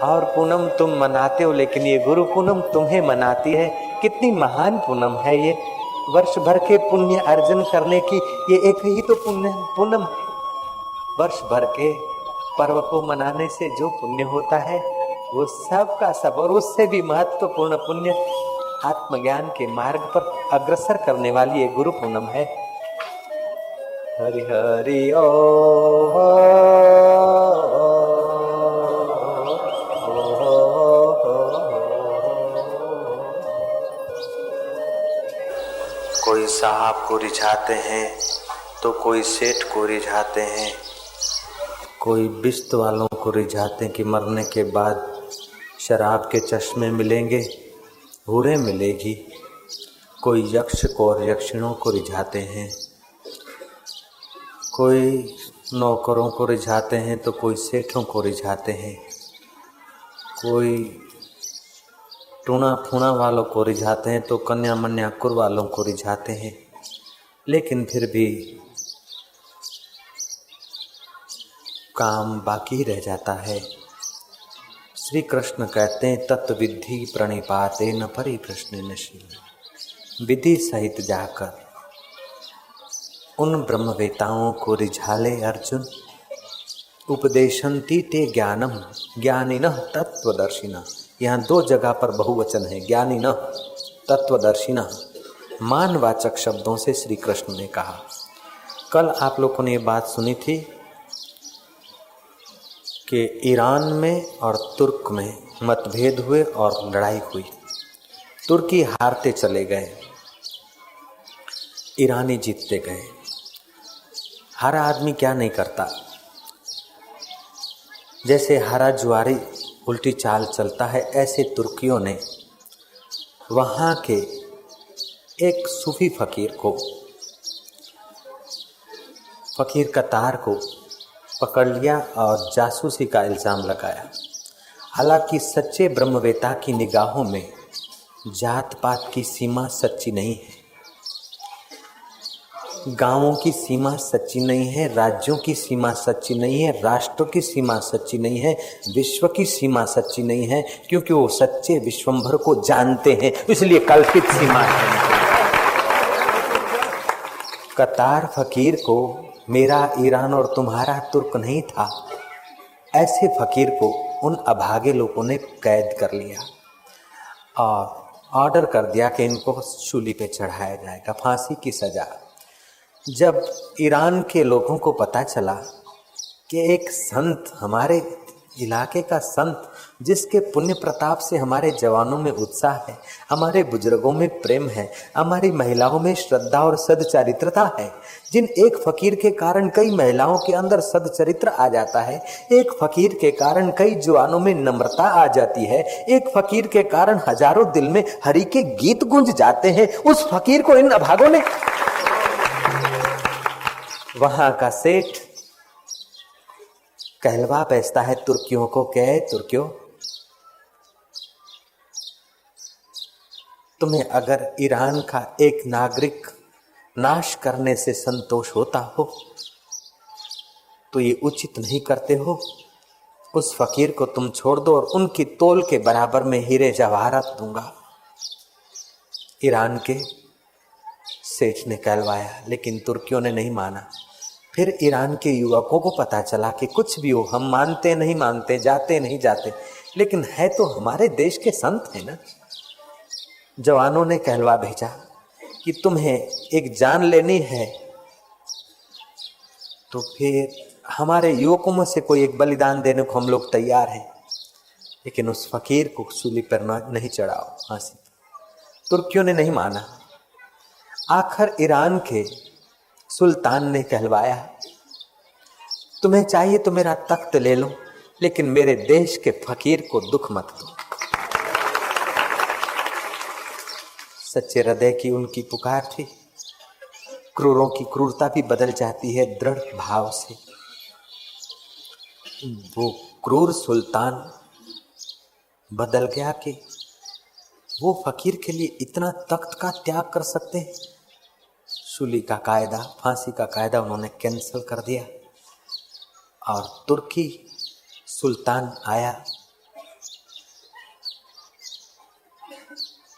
और पूनम तुम मनाते हो, लेकिन ये गुरु पूनम तुम्हें मनाती है। कितनी महान पूनम है ये। वर्ष भर के पुण्य अर्जन करने की ये एक ही तो पुण्य पूनम है। वर्ष भर के पर्व को मनाने से जो पुण्य होता है वो सब का सब, और उससे भी महत्वपूर्ण पुण्य आत्मज्ञान के मार्ग पर अग्रसर करने वाली ये गुरु पूनम है। हरि हरि ओ कोई साहब को रिझाते हैं तो कोई सेठ को रिझाते हैं, कोई बिस्त वालों को रिझाते हैं कि मरने के बाद शराब के चश्मे मिलेंगे, हूरें मिलेगी। कोई यक्ष को और यक्षिणों को रिझाते हैं, कोई नौकरों को रिझाते हैं तो कोई सेठों को रिझाते हैं, कोई टूना फूना वालों को रिझाते हैं तो कन्या मन्याकुर वालों को रिझाते हैं। लेकिन फिर भी काम बाकी रह जाता है। श्री कृष्ण कहते हैं तत्विधि प्रणिपाते न परिप्रश्न नशील। विधि सहित जाकर उन ब्रह्मवेताओं को रिझा ले अर्जुन। उपदेशन्ति ते ज्ञानम ज्ञानिनः तत्वदर्शिनः। यहाँ दो जगह पर बहुवचन है, ज्ञानिनः तत्वदर्शिनः। मानवाचक शब्दों से श्री कृष्ण ने कहा। कल आप लोगों ने ये बात सुनी थी कि ईरान में और तुर्क में मतभेद हुए और लड़ाई हुई। तुर्की हारते चले गए, ईरानी जीतते गए। हर आदमी क्या नहीं करता, जैसे हरा जुआरी उल्टी चाल चलता है, ऐसे तुर्कियों ने वहाँ के एक सूफी फकीर कतार को पकड़ लिया और जासूसी का इल्ज़ाम लगाया। हालांकि सच्चे ब्रह्मवेता की निगाहों में जात पात की सीमा सच्ची नहीं है, गांवों की सीमा सच्ची नहीं है, राज्यों की सीमा सच्ची नहीं है, राष्ट्रों की सीमा सच्ची नहीं है, विश्व की सीमा सच्ची नहीं है, क्योंकि वो सच्चे विश्वंभर को जानते हैं, इसलिए कल्पित सीमा है। कतार फकीर को मेरा ईरान और तुम्हारा तुर्क नहीं था, ऐसे फकीर को उन अभागे लोगों ने कैद कर लिया और ऑर्डर कर दिया कि इनको शूली पे चढ़ाया जाएगा, फांसी की सजा। जब ईरान के लोगों को पता चला कि एक संत, हमारे इलाके का संत, जिसके पुण्य प्रताप से हमारे जवानों में उत्साह है, हमारे बुजुर्गों में प्रेम है, हमारी महिलाओं में श्रद्धा और सदचरित्रता है, जिन एक फकीर के कारण कई महिलाओं के अंदर सदचरित्र आ जाता है, एक फकीर के कारण कई जवानों में नम्रता आ जाती है, एक फकीर के कारण हजारों दिल में हरि के गीत गूंज जाते हैं, उस फकीर को इन अभागों ने, वहां का सेठ कहलवा बेचता है तुर्कियों को, कहे तुर्कियों, तुम्हें अगर ईरान का एक नागरिक नाश करने से संतोष होता हो तो ये उचित नहीं करते हो, उस फकीर को तुम छोड़ दो और उनकी तोल के बराबर में हीरे जवाहरात दूंगा। ईरान के सेठ ने कहलवाया, लेकिन तुर्कियों ने नहीं माना। फिर ईरान के युवकों को पता चला कि कुछ भी हो, हम मानते नहीं मानते, जाते नहीं जाते, लेकिन है तो हमारे देश के संत है ना। जवानों ने कहलवा भेजा कि तुम्हें एक जान लेनी है तो फिर हमारे युवकों में से कोई एक बलिदान देने को हम लोग तैयार हैं, लेकिन उस फकीर को सूली पर नहीं चढ़ाओ फांसी। तुर्कियों ने नहीं माना। आखिर ईरान के सुल्तान ने कहलवाया, तुम्हें चाहिए तो मेरा तख्त ले लो, लेकिन मेरे देश के फकीर को दुख मत दो। सच्चे हृदय की उनकी पुकार थी। क्रूरों की क्रूरता भी बदल जाती है दृढ़ भाव से। वो क्रूर सुल्तान बदल गया कि वो फकीर के लिए इतना तख्त का त्याग कर सकते हैं। सूली का कायदा, फांसी का कायदा उन्होंने कैंसिल कर दिया और तुर्की सुल्तान आया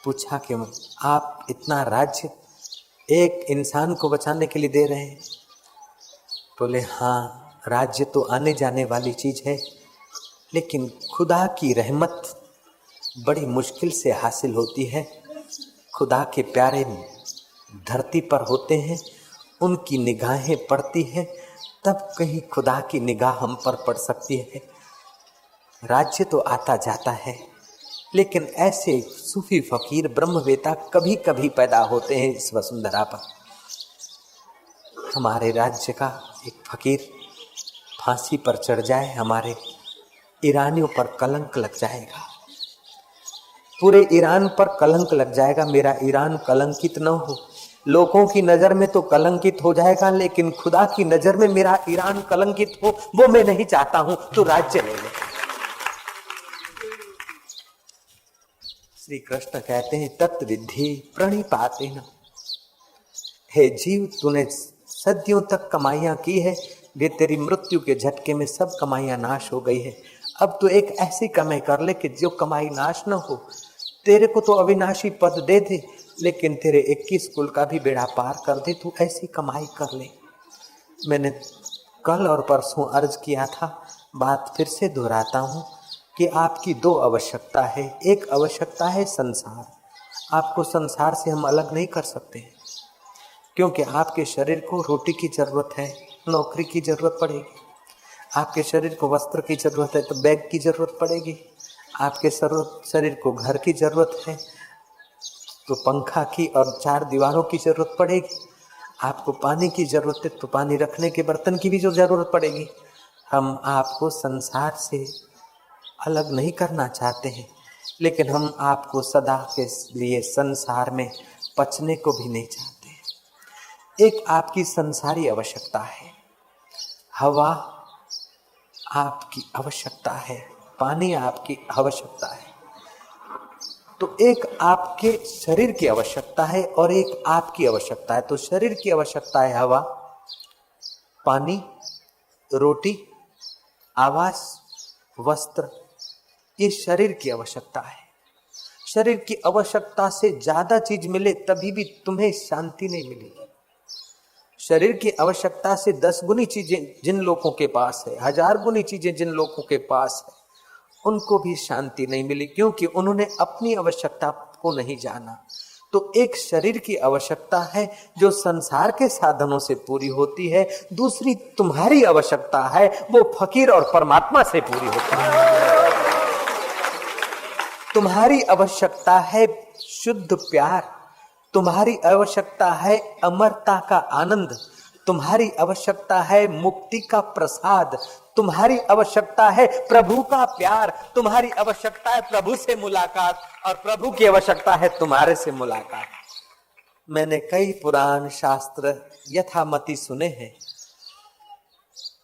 पूछा कि आप इतना राज्य एक इंसान को बचाने के लिए दे रहे हैं? बोले हाँ, राज्य तो आने जाने वाली चीज है, लेकिन खुदा की रहमत बड़ी मुश्किल से हासिल होती है। खुदा के प्यारे धरती पर होते हैं, उनकी निगाहें पड़ती हैं, तब कहीं खुदा की निगाह हम पर पड़ सकती है। राज्य तो आता जाता है, लेकिन ऐसे सूफी फकीर ब्रह्मवेता कभी कभी पैदा होते हैं इस वसुंधरा पर। हमारे राज्य का एक फकीर फांसी पर चढ़ जाए, हमारे ईरानियों पर कलंक लग जाएगा, पूरे ईरान पर कलंक लग जाएगा। मेरा ईरान कलंकित न हो, लोगों की नजर में तो कलंकित हो जाएगा, लेकिन खुदा की नजर में मेरा ईरान कलंकित हो, वो मैं नहीं चाहता हूं। तो राज्य ले ले। श्री कृष्ण कहते हैं तत्विद्धि प्रणिपाते न। हे जीव, तूने सदियों तक कमाइयां की है, वे तेरी मृत्यु के झटके में सब कमाइयां नाश हो गई है। अब तू एक ऐसी कमाई कर ले कि जो कमाई नाश न हो। तेरे को तो अविनाशी पद दे दे, लेकिन तेरे 21 कुल का भी बेड़ा पार कर दे, तू ऐसी कमाई कर ले। मैंने कल और परसों अर्ज किया था, बात फिर से दोहराता हूँ कि आपकी दो आवश्यकता है। एक आवश्यकता है संसार, आपको संसार से हम अलग नहीं कर सकते, क्योंकि आपके शरीर को रोटी की जरूरत है, नौकरी की जरूरत पड़ेगी। आपके शरीर को वस्त्र की जरूरत है तो बैग की जरूरत पड़ेगी। आपके शरीर को घर की जरूरत है तो पंखा की और 4 दीवारों की जरूरत पड़ेगी। आपको पानी की जरूरत है तो पानी रखने के बर्तन की भी जो जरूरत पड़ेगी। हम आपको संसार से अलग नहीं करना चाहते हैं, लेकिन हम आपको सदा के लिए संसार में पचने को भी नहीं चाहते। एक आपकी संसारी आवश्यकता है, हवा आपकी आवश्यकता है, पानी आपकी आवश्यकता है। तो एक आपके शरीर की आवश्यकता है और एक आपकी आवश्यकता है। तो शरीर की आवश्यकता है हवा, पानी, रोटी, आवास, वस्त्र, ये शरीर की आवश्यकता है। शरीर की आवश्यकता से ज्यादा चीज मिले तभी भी तुम्हें शांति नहीं मिलेगी। शरीर की आवश्यकता से 10 गुनी चीजें जिन लोगों के पास है, 1000 गुनी चीजें जिन लोगों के पास है, उनको भी शांति नहीं मिली, क्योंकि उन्होंने अपनी आवश्यकता को नहीं जाना। तो एक शरीर की आवश्यकता है जो संसार के साधनों से पूरी होती है, दूसरी तुम्हारी आवश्यकता है वो फकीर और परमात्मा से पूरी होती है। तुम्हारी आवश्यकता है शुद्ध प्यार, तुम्हारी आवश्यकता है अमरता का आनंद, तुम्हारी आवश्यकता है मुक्ति का प्रसाद, तुम्हारी आवश्यकता है प्रभु का प्यार, तुम्हारी आवश्यकता है प्रभु से मुलाकात, और प्रभु की आवश्यकता है तुम्हारे से मुलाकात। मैंने कई पुराण शास्त्र यथामति सुने हैं,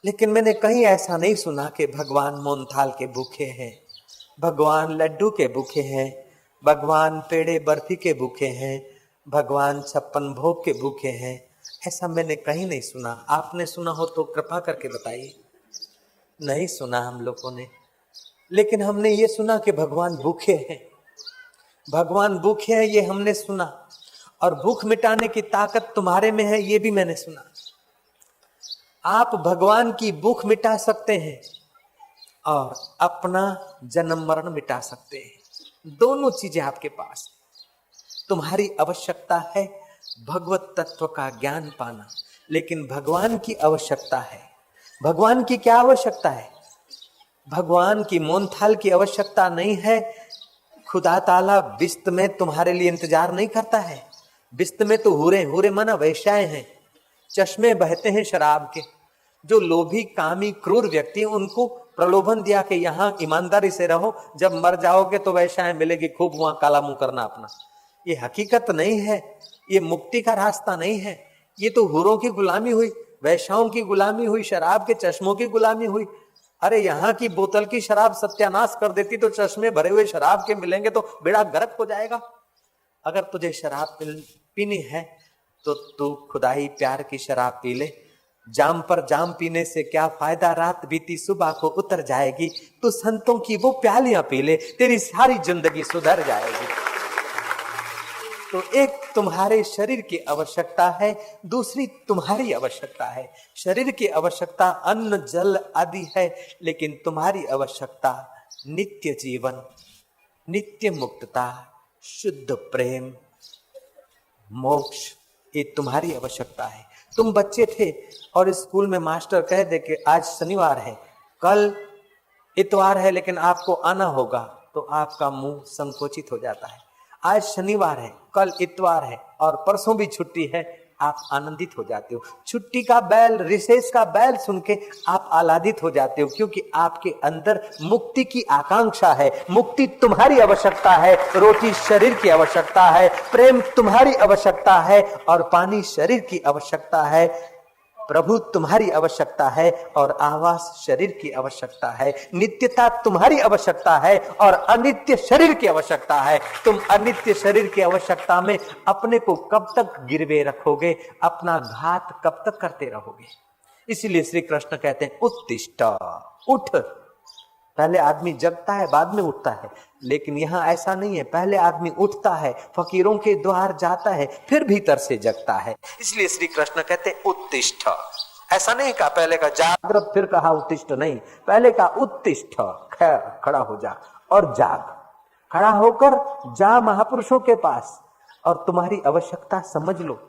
लेकिन मैंने कहीं ऐसा नहीं सुना कि भगवान मोहनथाल के भूखे हैं, भगवान लड्डू के भूखे हैं, भगवान पेड़े बर्फी के भूखे हैं, भगवान 56 भोग के भूखे हैं। ऐसा मैंने कहीं नहीं सुना। आपने सुना हो तो कृपा करके बताइए। नहीं सुना हम लोगों ने, लेकिन हमने ये सुना कि भगवान भूखे हैं, भगवान भूखे हैं, ये हमने सुना। और भूख मिटाने की ताकत तुम्हारे में है, ये भी मैंने सुना। आप भगवान की भूख मिटा सकते हैं और अपना जन्म मरण मिटा सकते हैं। दोनों चीजें आपके पास। तुम्हारी आवश्यकता है भगवत तत्व का ज्ञान पाना, लेकिन भगवान की आवश्यकता है। भगवान की क्या आवश्यकता है? भगवान की मोहनथाल की आवश्यकता नहीं है। खुदा ताला बिस्त में तुम्हारे लिए इंतजार नहीं करता है। बिस्त में तो हूरे माना वैश्याएं हैं, चश्मे बहते हैं शराब के। जो लोभी कामी क्रूर व्यक्ति, उनको प्रलोभन दिया कि यहाँ ईमानदारी से रहो, जब मर जाओगे तो वैश्याएं मिलेगी खूब, वहां काला मुंह करना अपना। ये हकीकत नहीं है, ये मुक्ति का रास्ता नहीं है। ये तो हुरों की गुलामी हुई, वैश्याओं की गुलामी हुई, शराब के चश्मों की गुलामी हुई। अरे यहाँ की बोतल की शराब सत्यानाश कर देती तो चश्मे भरे हुए शराब के मिलेंगे तो बेड़ा गर्क हो जाएगा। अगर तुझे शराब पीनी है तो तू खुदाई प्यार की शराब पी ले। जाम पर जाम पीने से क्या फायदा, रात बीती सुबह को उतर जाएगी। तू संतों की वो प्यालियां पी ले, तेरी सारी जिंदगी सुधर जाएगी। तो एक तुम्हारे शरीर की आवश्यकता है, दूसरी तुम्हारी आवश्यकता है। शरीर की आवश्यकता अन्न जल आदि है, लेकिन तुम्हारी आवश्यकता नित्य जीवन, नित्य मुक्तता, शुद्ध प्रेम, मोक्ष, ये तुम्हारी आवश्यकता है। तुम बच्चे थे और स्कूल में मास्टर कह दे कि आज शनिवार है, कल इतवार है, लेकिन आपको आना होगा, तो आपका मुंह संकोचित हो जाता है। आज शनिवार है, कल इतवार है और परसों भी छुट्टी है, आप आनंदित हो जाते हो। छुट्टी का बैल, रिसेस का बैल सुन के आप आह्लादित हो जाते हो, क्योंकि आपके अंदर मुक्ति की आकांक्षा है। मुक्ति तुम्हारी आवश्यकता है, रोटी शरीर की आवश्यकता है, प्रेम तुम्हारी आवश्यकता है और पानी शरीर की आवश्यकता है, प्रभु तुम्हारी आवश्यकता है और आवास शरीर की आवश्यकता है, नित्यता तुम्हारी आवश्यकता है और अनित्य शरीर की आवश्यकता है। तुम अनित्य शरीर की आवश्यकता में अपने को कब तक गिरवे रखोगे, अपना घात कब तक करते रहोगे। इसीलिए श्री कृष्ण कहते हैं उत्तिष्ठ, उठ। पहले आदमी जगता है, बाद में उठता है, लेकिन यहाँ ऐसा नहीं है। पहले आदमी उठता है, फकीरों के द्वार जाता है, फिर भीतर से जगता है। इसलिए श्री कृष्ण कहते हैं उत्तिष्ठ। ऐसा नहीं कहा पहले का जागृत फिर कहा उत्तिष्ठ, नहीं, पहले का उत्तिष्ठ, खैर खड़ा हो जा और जाग। खड़ा होकर जा महापुरुषों के पास और तुम्हारी आवश्यकता समझ लो।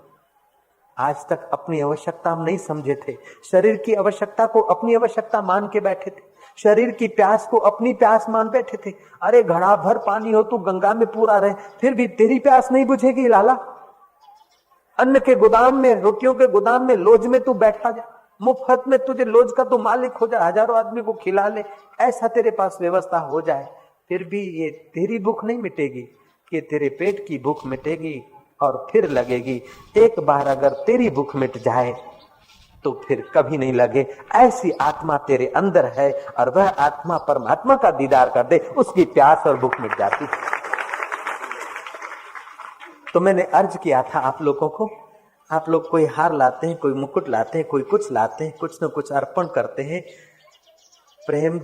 आज तक अपनी आवश्यकता हम नहीं समझे थे, शरीर की आवश्यकता को अपनी आवश्यकता मान के बैठे थे, शरीर की प्यास को अपनी प्यास मान बैठे थे। अरे घड़ा भर पानी हो तू गंगा में पूरा रहे, फिर भी तेरी प्यास नहीं बुझेगी लाला। अन्न के गोदाम में, रोटियों के गोदाम में, लोज में तू बैठा जा, मुफ्त में तुझे लोज का तू मालिक हो जा, हजारों आदमी को खिला ले, ऐसा तेरे पास व्यवस्था हो जाए, फिर भी ये तेरी भूख नहीं मिटेगी, कि तेरे पेट की भूख मिटेगी और फिर लगेगी। एक बार अगर तेरी भूख मिट जाए तो फिर कभी नहीं लगे। ऐसी आत्मा तेरे अंदर है और वह आत्मा परमात्मा का दीदार कर दे, उसकी प्यास और भूख मिट जाती। तो मैंने अर्ज किया था आप लोगों को, आप लोग कोई हार लाते हैं, कोई मुकुट लाते हैं, कोई कुछ लाते हैं, कुछ न कुछ अर्पण करते हैं। प्रेम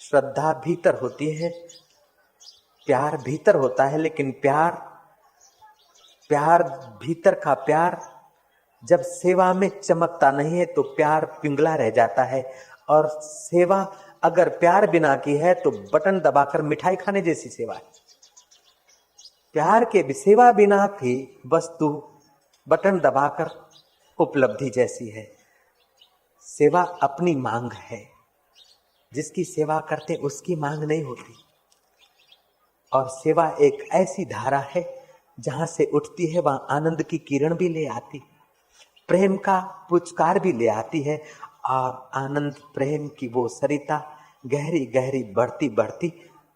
श्रद्धा भीतर होती है, प्यार भीतर होता है, लेकिन प्यार भीतर का प्यार जब सेवा में चमकता नहीं है तो प्यार पिंगला रह जाता है। और सेवा अगर प्यार बिना की है तो बटन दबाकर मिठाई खाने जैसी सेवा है। प्यार के सेवा बिना की वस्तु बटन दबाकर उपलब्धि जैसी है। सेवा अपनी मांग है, जिसकी सेवा करते उसकी मांग नहीं होती। और सेवा एक ऐसी धारा है जहां से उठती है वहां आनंद की किरण भी ले आती, प्रेम का पुचकार भी ले आती है, और आनंद प्रेम की वो सरिता गहरी गहरी बढ़ती बढ़ती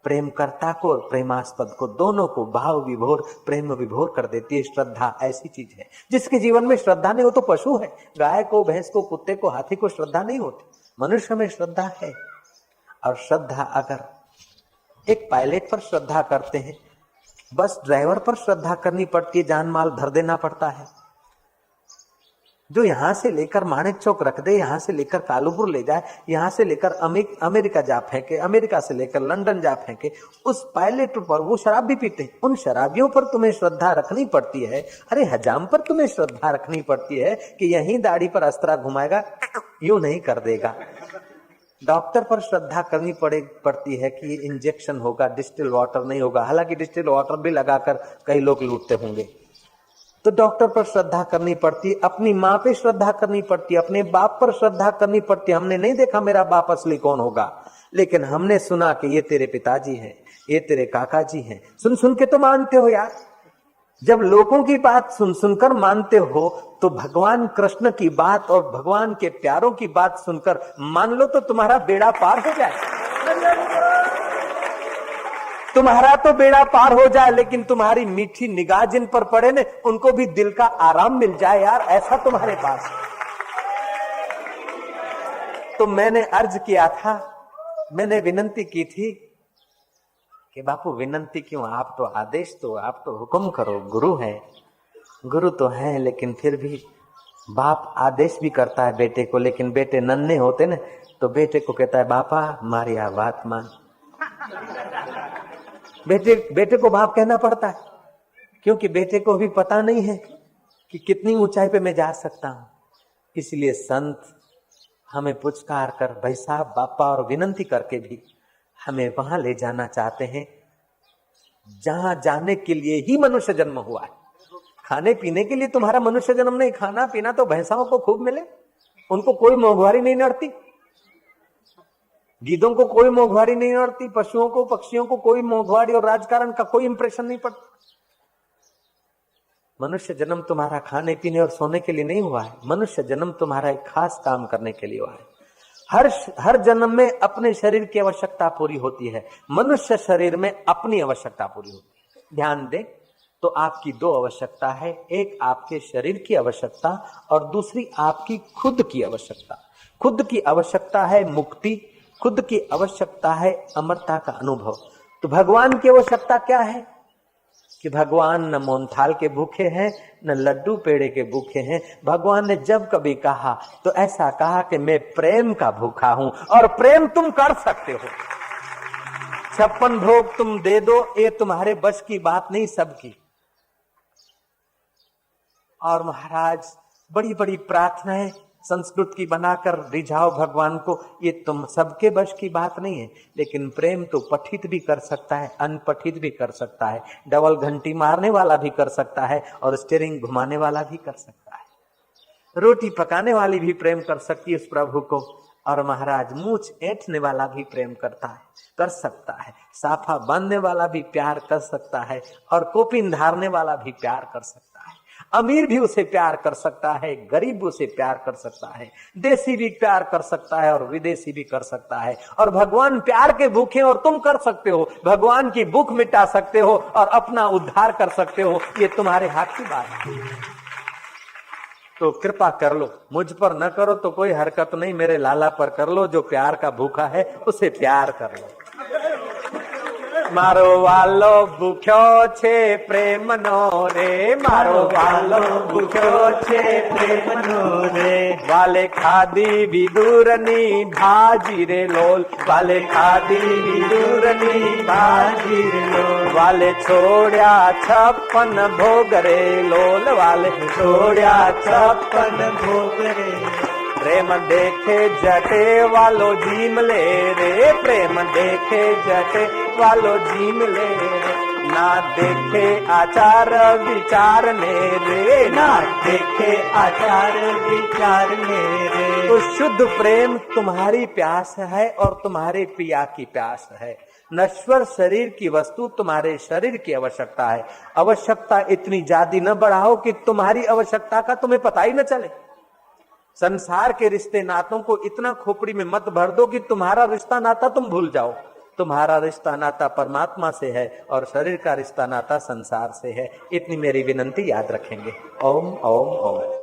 प्रेमकर्ता को और प्रेमास्पद को दोनों को भाव विभोर, प्रेम विभोर कर देती है। श्रद्धा ऐसी चीज है जिसके जीवन में श्रद्धा नहीं हो तो पशु है। गाय को, भैंस को, कुत्ते को, हाथी को श्रद्धा नहीं होती, मनुष्य में श्रद्धा है। और श्रद्धा अगर एक पायलट पर श्रद्धा करते हैं, बस ड्राइवर पर श्रद्धा करनी पड़ती है, जान माल धर देना पड़ता है। जो यहां से लेकर माणिक चौक रख दे, यहां से लेकर कालूपुर ले जाए, यहां से लेकर अमेरिका जा फेंके, अमेरिका से लेकर लंदन जा फेंके, उस पायलट पर वो शराब भी पीते हैं। उन शराबियों पर तुम्हें श्रद्धा रखनी पड़ती है। अरे हजाम पर तुम्हें श्रद्धा रखनी पड़ती है कि यहीं दाढ़ी पर अस्त्रा घुमाएगा, यूं नहीं कर देगा। डॉक्टर पर श्रद्धा करनी पड़ती है कि इंजेक्शन होगा, डिस्टिल वाटर नहीं होगा। हालांकि डिस्टिल वाटर भी लगाकर कई लोग लूटते होंगे। तो डॉक्टर पर श्रद्धा करनी पड़ती, अपनी माँ पे श्रद्धा करनी पड़ती, अपने बाप पर श्रद्धा करनी पड़ती। हमने नहीं देखा मेरा बाप असली कौन होगा, लेकिन हमने सुना कि ये तेरे पिताजी हैं, ये तेरे काका जी हैं। सुन सुन के तो मानते हो यार। जब लोगों की बात सुन सुनकर मानते हो तो भगवान कृष्ण की बात और भगवान के प्यारों की बात सुनकर मान लो तो तुम्हारा बेड़ा पार हो जाए। तुम्हारा तो बेड़ा पार हो जाए, लेकिन तुम्हारी मीठी निगाह जिन पर पड़े ने उनको भी दिल का आराम मिल जाए यार, ऐसा तुम्हारे पास। तो मैंने अर्ज किया था, मैंने विनंती की थी कि बापू विनंती क्यों, आप तो आदेश दो, आप तो हुक्म करो। गुरु है, गुरु तो है, लेकिन फिर भी बाप आदेश भी करता है बेटे को, लेकिन बेटे नन्हे होते ना तो बेटे को कहता है बापा मारी आ बात मान। बेटे को बाप कहना पड़ता है। क्योंकि बेटे को भी पता नहीं है कि कितनी ऊंचाई पे मैं जा सकता हूं। इसलिए संत हमें पुचकार कर भाई साहब बापा और विनंती करके भी हमें वहां ले जाना चाहते हैं जहां जाने के लिए ही मनुष्य जन्म हुआ है। खाने पीने के लिए तुम्हारा मनुष्य जन्म नहीं, खाना पीना तो भैंसाओं को खूब मिले, उनको कोई मोघवारी नहीं नड़ती, गीदों को कोई मोघवारी नहीं नड़ती, पशुओं को पक्षियों को कोई मोघवारी और राजकारण का कोई इंप्रेशन नहीं पड़ता। मनुष्य जन्म तुम्हारा खाने पीने और सोने के लिए नहीं हुआ है, मनुष्य जन्म तुम्हारा एक खास काम करने के लिए हुआ है। हर जन्म में अपने शरीर की आवश्यकता पूरी होती है, मनुष्य शरीर में अपनी आवश्यकता पूरी होती है। ध्यान दें तो आपकी दो आवश्यकता है, एक आपके शरीर की आवश्यकता और दूसरी आपकी खुद की आवश्यकता। खुद की आवश्यकता है मुक्ति, खुद की आवश्यकता है अमरता का अनुभव। तो भगवान की आवश्यकता क्या है कि भगवान न मोहनथाल के भूखे हैं न लड्डू पेड़े के भूखे हैं। भगवान ने जब कभी कहा तो ऐसा कहा कि मैं प्रेम का भूखा हूं और प्रेम तुम कर सकते हो। 56 भोग तुम दे दो, ये तुम्हारे बस की बात नहीं, सबकी। और महाराज बड़ी बड़ी प्रार्थनाएं संस्कृत की बनाकर रिझाओ भगवान को, ये तुम सबके बस की बात नहीं है। लेकिन प्रेम तो पठित भी कर सकता है, अनपठित भी कर सकता है, डबल घंटी मारने वाला भी कर सकता है और स्टीयरिंग घुमाने वाला भी कर सकता है, रोटी पकाने वाली भी प्रेम कर सकती है उस प्रभु को। और महाराज मूछ ऐंठने वाला भी प्रेम करता है, कर सकता है, साफा बांधने वाला भी प्यार कर सकता है और कोपिन धारने वाला भी प्यार कर सकता है। अमीर भी उसे प्यार कर सकता है, गरीब उसे प्यार कर सकता है, देसी भी प्यार कर सकता है और विदेशी भी कर सकता है। और भगवान प्यार के भूखे और तुम कर सकते हो, भगवान की भूख मिटा सकते हो और अपना उद्धार कर सकते हो, ये तुम्हारे हाथ की बात है। तो कृपा कर लो, मुझ पर न करो तो कोई हरकत नहीं, मेरे लाला पर कर लो, जो प्यार का भूखा है उसे प्यार कर लो। मारो वालो भूख्यो छे प्रेम नो रे, मारो वालो भूख्यो छे प्रेम नो रे। वाले खादी विदुरनी भाजी रे लोल, वाले खादी विदुरनी भाजी रे लोल। वाले छोड़्या 56 भोग रे लोल, वाले छोड़्या 56 भोग रे। प्रेम देखे जटे वालो जीम ले रे, प्रेम देखे जटे वालो जीम ले रे। ना देखे आचार विचार ने रे, ना देखे आचार विचार ने रे। तो शुद्ध प्रेम तुम्हारी प्यास है और तुम्हारे पिया की प्यास है। नश्वर शरीर की वस्तु तुम्हारे शरीर की आवश्यकता है। आवश्यकता इतनी ज्यादा न बढ़ाओ कि तुम्हारी आवश्यकता का तुम्हें पता ही न चले। संसार के रिश्ते नातों को इतना खोपड़ी में मत भर दो कि तुम्हारा रिश्ता नाता तुम भूल जाओ। तुम्हारा रिश्ता नाता परमात्मा से है और शरीर का रिश्ता नाता संसार से है। इतनी मेरी विनंती याद रखेंगे। ओम ओम ओम।